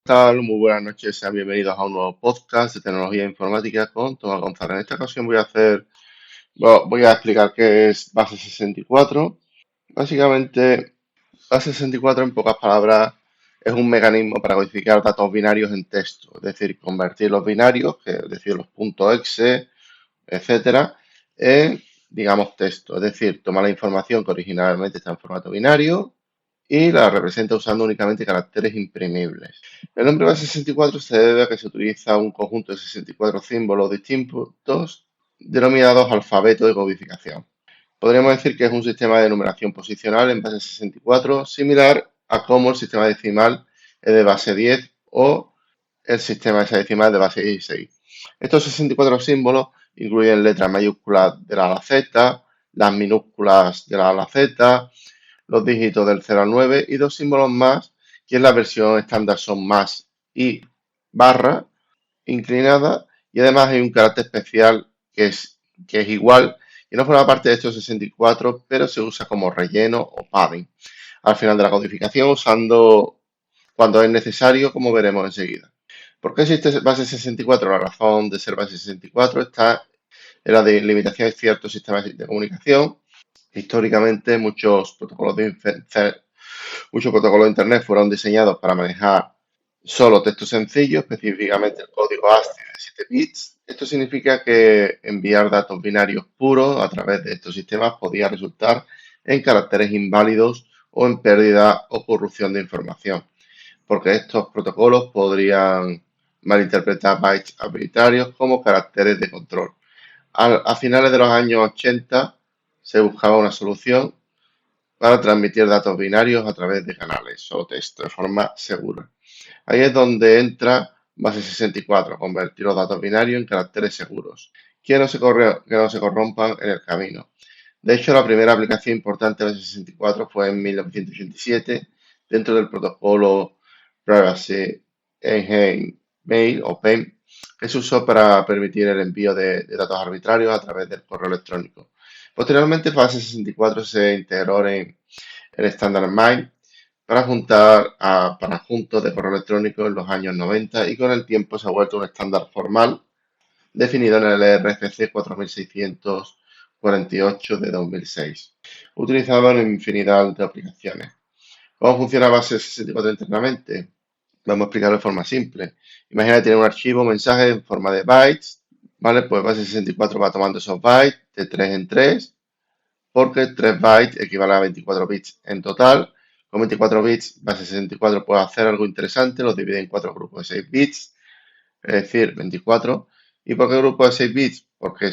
Tal? Muy buenas noches, sean bienvenidos a un nuevo podcast de tecnología e informática con Tomás González. En esta ocasión voy a explicar qué es base 64. Básicamente, base 64 en pocas palabras es un mecanismo para codificar datos binarios en texto, es decir, convertir los binarios, es decir, los puntos exe, etcétera, en, digamos, texto. Es decir, toma la información que originalmente está en formato binario y la representa usando únicamente caracteres imprimibles. El nombre base 64 se debe a que se utiliza un conjunto de 64 símbolos distintos denominados alfabeto de codificación. Podríamos decir que es un sistema de numeración posicional en base 64, similar a como el sistema decimal es de base 10 o el sistema hexadecimal de base 16. Estos 64 símbolos incluyen letras mayúsculas de la A a la Z, las minúsculas de la A a la Z, los dígitos del 0 al 9 y dos símbolos más que en la versión estándar son más y barra inclinada, y además hay un carácter especial que es igual y no forma parte de estos 64, pero se usa como relleno o padding al final de la codificación usando cuando es necesario, como veremos enseguida. ¿Por qué existe base 64? La razón de ser base 64 está en la delimitación de ciertos sistemas de comunicación. Históricamente, muchos protocolos de Internet fueron diseñados para manejar solo texto sencillo, específicamente el código ASCII de 7 bits. Esto significa que enviar datos binarios puros a través de estos sistemas podía resultar en caracteres inválidos o en pérdida o corrupción de información, porque estos protocolos podrían malinterpretar bytes arbitrarios como caracteres de control. A finales de los años 80 se buscaba una solución para transmitir datos binarios a través de canales, solo texto, de forma segura. Ahí es donde entra base 64, convertir los datos binarios en caracteres seguros, que no se corrompan en el camino. De hecho, la primera aplicación importante de base 64 fue en 1987 dentro del protocolo Privacy Enhanced Mail o PEM, que se usó para permitir el envío de datos arbitrarios a través del correo electrónico. Posteriormente, base 64 se integró en el Standard Mail para juntos de correo electrónico en los años 90 y con el tiempo se ha vuelto un estándar formal definido en el RFC 4648 de 2006, utilizado en infinidad de aplicaciones. ¿Cómo funciona base 64 internamente? Vamos a explicarlo de forma simple. Imagina tener un archivo, un mensaje en forma de bytes, ¿vale? Pues base 64 va tomando esos bytes de 3 en 3, porque 3 bytes equivale a 24 bits en total. Con 24 bits, base 64 puede hacer algo interesante, los divide en 4 grupos de 6 bits, es decir, 24. ¿Y por qué grupos de 6 bits? Porque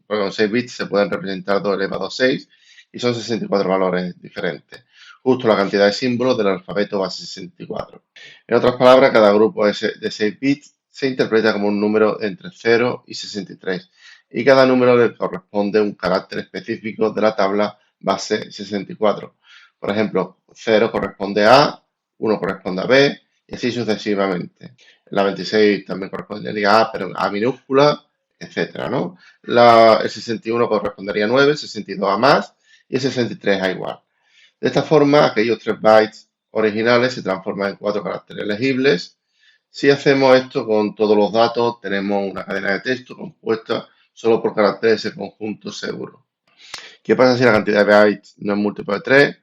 con 6 bits se pueden representar 2 elevado a 6 y son 64 valores diferentes, justo la cantidad de símbolos del alfabeto base 64. En otras palabras, cada grupo de 6 bits se interpreta como un número entre 0 y 63 y cada número le corresponde un carácter específico de la tabla base 64. Por ejemplo, 0 corresponde a A, 1 corresponde a B y así sucesivamente. La 26 también correspondería a A, pero A minúscula, etcétera, ¿no? El 61 correspondería a 9, 62 a más y el 63 a igual. De esta forma, aquellos 3 bytes originales se transforman en 4 caracteres legibles. Si hacemos esto con todos los datos, tenemos una cadena de texto compuesta solo por caracteres de conjunto seguro. ¿Qué pasa si la cantidad de bytes no es múltiplo de 3?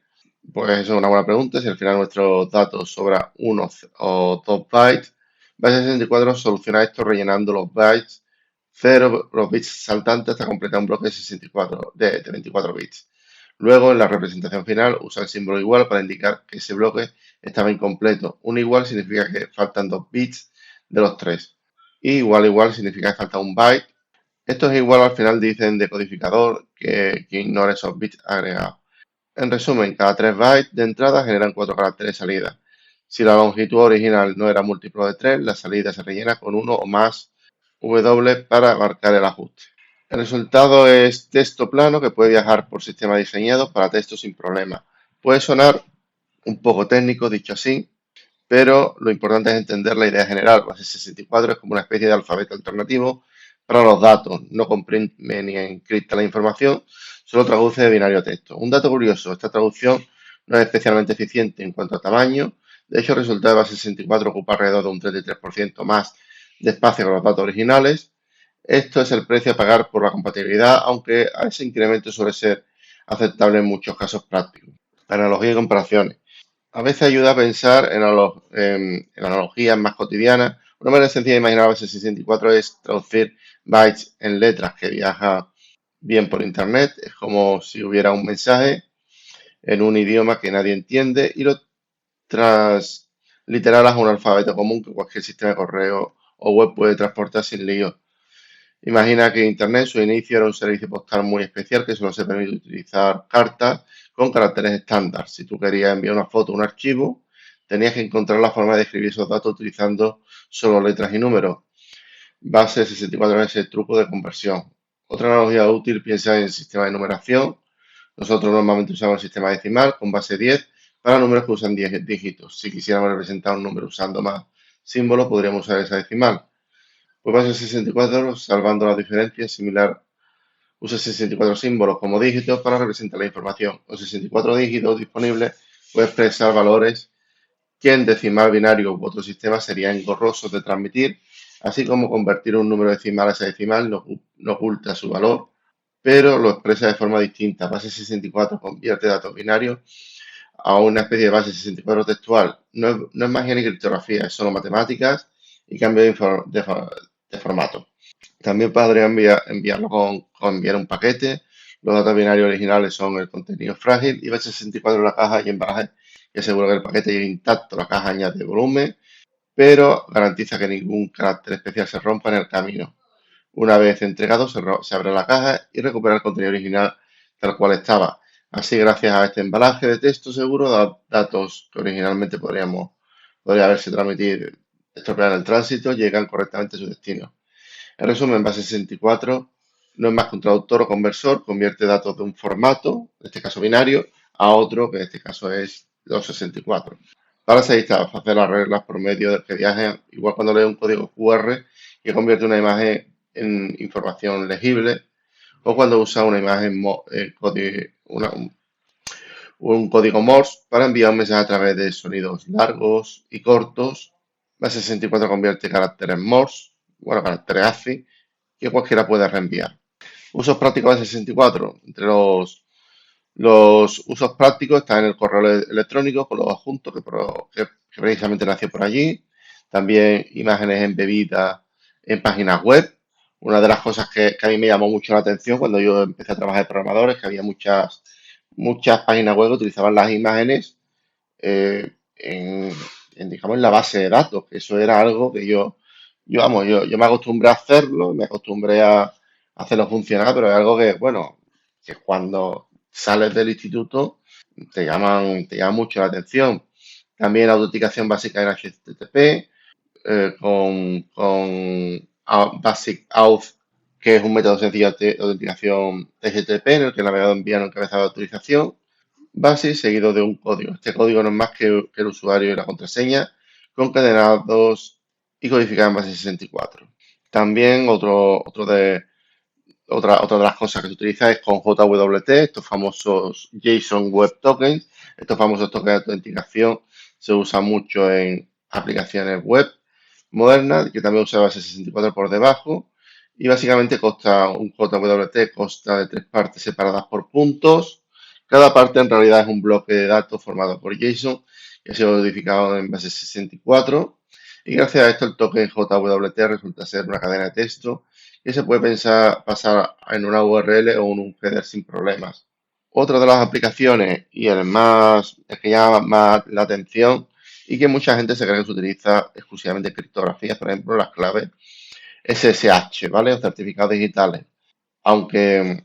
Pues eso es una buena pregunta. Si al final nuestros datos sobra 1 o 2 bytes, base 64 soluciona esto rellenando los bytes 0, los bits saltantes hasta completar un bloque de 64, de 24 bits. Luego, en la representación final, usa el símbolo igual para indicar que ese bloque estaba incompleto. Un igual significa que faltan 2 bits de los 3. Y igual significa que falta un byte. Esto es igual al final dicen de codificador que ignora esos bits agregados. En resumen, cada 3 bytes de entrada generan 4 caracteres de salida. Si la longitud original no era múltiplo de 3, la salida se rellena con 1 o más W para marcar el ajuste. El resultado es texto plano que puede viajar por sistemas diseñados para texto sin problema. Puede sonar un poco técnico dicho así, pero lo importante es entender la idea general. Base 64 es como una especie de alfabeto alternativo para los datos. No comprime ni encripta la información, solo traduce de binario a texto. Un dato curioso, esta traducción no es especialmente eficiente en cuanto a tamaño, De hecho, el resultado de base 64 ocupa alrededor de un 33% más de espacio que los datos originales. Esto es el precio a pagar por la compatibilidad, aunque ese incremento suele ser aceptable en muchos casos prácticos. Analogía y comparaciones. A veces ayuda a pensar en analogías más cotidianas. Una manera sencilla de imaginar la base 64 es traducir bytes en letras que viaja bien por internet. Es como si hubiera un mensaje en un idioma que nadie entiende y lo transliteraras a un alfabeto común que cualquier sistema de correo o web puede transportar sin lío. Imagina que Internet, su inicio era un servicio postal muy especial que solo se permite utilizar cartas con caracteres estándar. Si tú querías enviar una foto o un archivo, tenías que encontrar la forma de escribir esos datos utilizando solo letras y números. Base 64 es el truco de conversión. Otra analogía útil, piensa en el sistema de numeración. Nosotros normalmente usamos el sistema decimal con base 10 para números que usan 10 dígitos. Si quisiéramos representar un número usando más símbolos, podríamos usar esa decimal. Pues base 64, salvando las diferencias, similar, usa 64 símbolos como dígitos para representar la información. Los 64 dígitos disponibles puede expresar valores que en decimal binario u otro sistema serían engorrosos de transmitir, así como convertir un número decimal a ese decimal no oculta su valor, pero lo expresa de forma distinta. Base 64 convierte datos binarios a una especie de base 64 textual. No es magia ni criptografía, es solo matemáticas y cambio de formato. También podría enviarlo con enviar un paquete. Los datos binarios originales son el contenido frágil y base 64 la caja y embalaje que asegura que el paquete llegue intacto. La caja añade volumen, pero garantiza que ningún carácter especial se rompa en el camino. Una vez entregado, se abre la caja y recupera el contenido original tal cual estaba. Así, gracias a este embalaje de texto seguro, datos que originalmente podría haberse transmitido estropeado en el tránsito, llegan correctamente a su destino. En resumen, base 64 no es más que un traductor o conversor, convierte datos de un formato, en este caso binario, a otro, que en este caso es 264. Para hacer las reglas por medio del que viaje, igual cuando lee un código QR que convierte una imagen en información legible, o cuando usa una imagen, un código Morse para enviar un mensaje a través de sonidos largos y cortos. Base 64 convierte caracteres Morse, bueno, caracteres ASCII, que cualquiera puede reenviar. Usos prácticos de 64. Entre los usos prácticos están el correo electrónico con los adjuntos que precisamente nació por allí. También imágenes embebidas en páginas web. Una de las cosas que a mí me llamó mucho la atención cuando yo empecé a trabajar de programador es que había muchas páginas web que utilizaban las imágenes digamos, en la base de datos, que eso era algo que yo me acostumbré a hacerlo, me acostumbré a hacerlo funcionar, pero es algo que, bueno, que cuando sales del instituto te llama mucho la atención. También autenticación básica en HTTP, con Basic Auth, que es un método sencillo de autenticación HTTP en el que el navegador envía un encabezado de autorización base seguido de un código. Este código no es más que el usuario y la contraseña concatenados y codificados en base 64. También otra de las cosas que se utiliza es con JWT, estos famosos JSON Web Tokens. Estos famosos tokens de autenticación se usan mucho en aplicaciones web modernas, que también usa base 64 por debajo. Y básicamente un JWT consta de tres partes separadas por puntos. Cada parte en realidad es un bloque de datos formado por JSON que ha sido codificado en base 64. Y gracias a esto el token JWT resulta ser una cadena de texto que se puede pasar en una URL o en un header sin problemas. Otra de las aplicaciones y el que llama más la atención y que mucha gente se cree que se utiliza exclusivamente en criptografía, por ejemplo, las claves SSH, ¿vale? O certificados digitales. Aunque,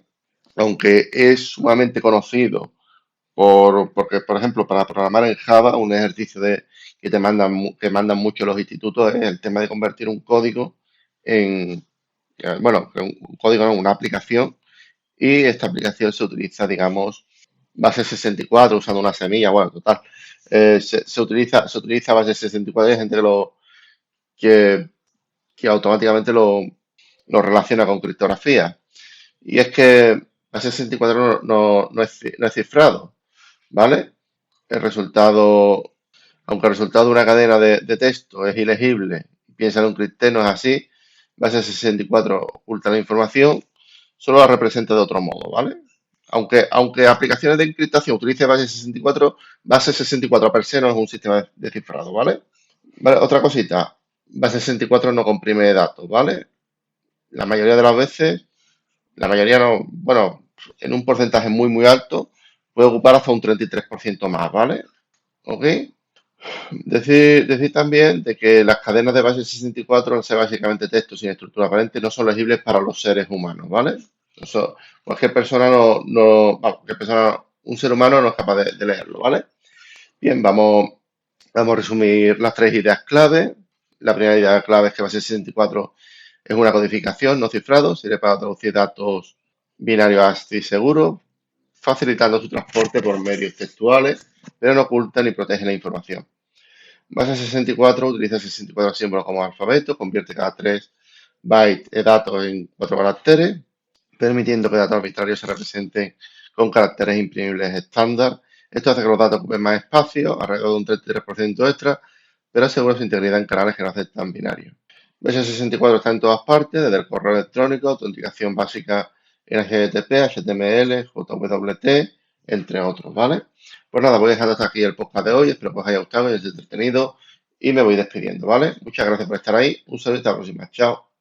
aunque es sumamente conocido porque, por ejemplo, para programar en Java, un ejercicio que mandan mucho los institutos es el tema de convertir un código en, bueno, un código en una aplicación y esta aplicación se utiliza, digamos, base 64 usando una semilla, bueno, total. Se utiliza base 64 y hay gente que, que automáticamente lo relaciona con criptografía. Y es que base 64 no es cifrado, ¿vale? El resultado Aunque el resultado de una cadena de texto es ilegible, piensa en un cripteno es así, base 64 oculta la información, solo la representa de otro modo, ¿vale? Aunque aplicaciones de encriptación utilicen base 64 per se no es un sistema de cifrado, ¿vale? Vale, otra cosita, base 64 no comprime datos, ¿vale? La mayoría de las veces, la mayoría no, bueno, en un porcentaje muy alto, puede ocupar hasta un 33% más, ¿vale? ¿Ok? Decir también de que las cadenas de base 64, al ser básicamente texto sin estructura aparente, no son legibles para los seres humanos, ¿vale? Eso, cualquier persona vamos, cualquier persona, un ser humano no es capaz de leerlo, ¿vale? Bien, vamos a resumir las tres ideas clave. La primera idea clave es que base 64 es una codificación no cifrado, sirve para traducir datos binarios ASCII seguros, facilitando su transporte por medios textuales, pero no oculta ni protege la información. Base 64 utiliza 64 símbolos como alfabeto, convierte cada 3 bytes de datos en 4 caracteres, permitiendo que datos arbitrarios se representen con caracteres imprimibles estándar. Esto hace que los datos ocupen más espacio, alrededor de un 33% extra, pero asegura su integridad en canales que no aceptan binarios. Base 64 está en todas partes, desde el correo electrónico, autenticación básica en HTTP, HTML, JWT, entre otros, ¿vale? Pues nada, voy dejando hasta aquí el podcast de hoy. Espero que os haya gustado y os haya entretenido. Y me voy despidiendo, ¿vale? Muchas gracias por estar ahí. Un saludo y hasta la próxima. Chao.